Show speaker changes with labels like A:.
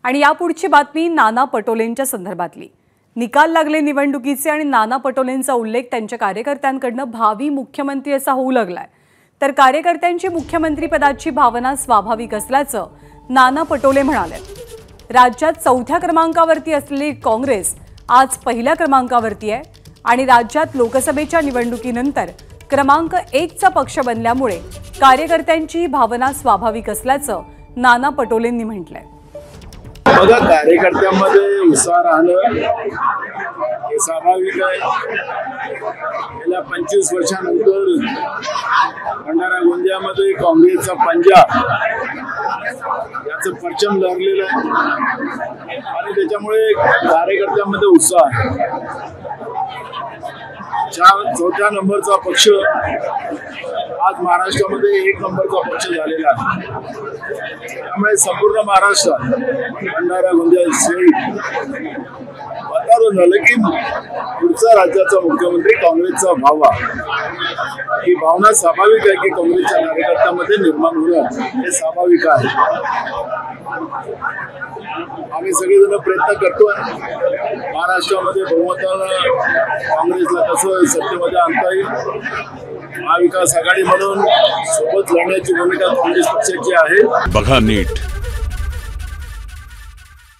A: आणि यापुढची बातमी नाना पटोलेंच्या संदर्भातली। निकाल लागले निवडणुकीचे आणि नाना पटोलेंचा उल्लेख त्यांच्या कार्यकर्त्यांकडून भावी मुख्यमंत्री असा होऊ लागलाय। तर कार्यकर्त्यांची मुख्यमंत्री पदाची भावना स्वाभाविक असल्याचं नाना पटोले म्हणाले। राज्यात चौथ्या क्रमांकावरती असलेली काँग्रेस आज पहिल्या क्रमांकावरती आहे आणि राज्यात लोकसभेच्या निवडणुकीनंतर क्रमांक 1 चा पक्ष बनल्यामुळे कार्यकर्त्यांची भावना स्वाभाविक असल्याचं नाना पटोलेंनी म्हटलंय।
B: बघा, कार्यकर्त्यांमध्ये उत्साह राहणं हे स्वाभाविक आहे। गेल्या 25 वर्षानंतर भंडारा गोंदियामध्ये काँग्रेसचा पंजा याचं परचम लहरलेलं आहे आणि त्याच्यामुळे कार्यकर्त्यांमध्ये उत्साह आहे। चौथ्या नंबरचा पक्ष आज महाराष्ट्रामध्ये 1 नंबरचा पक्ष झालेला आहे। त्यामुळे संपूर्ण महाराष्ट्रात भंडारा गोंदिया वातावरण झालं की पुढचा राज्याचा मुख्यमंत्री काँग्रेसचा व्हावा। ही भावना स्वाभाविक आहे की काँग्रेसच्या कार्यकर्त्यांमध्ये निर्माण होणं हे स्वाभाविक आहे। आम्ही सगळेजण प्रयत्न करतोय महाराष्ट्रामध्ये बहुमतानं काँग्रेसला कसं सत्तेमध्ये आणता येईल। महाविकास आघाडी म्हणून सोबत लढण्याची भूमिका काँग्रेस पक्षाची आहे।
C: बघा नीट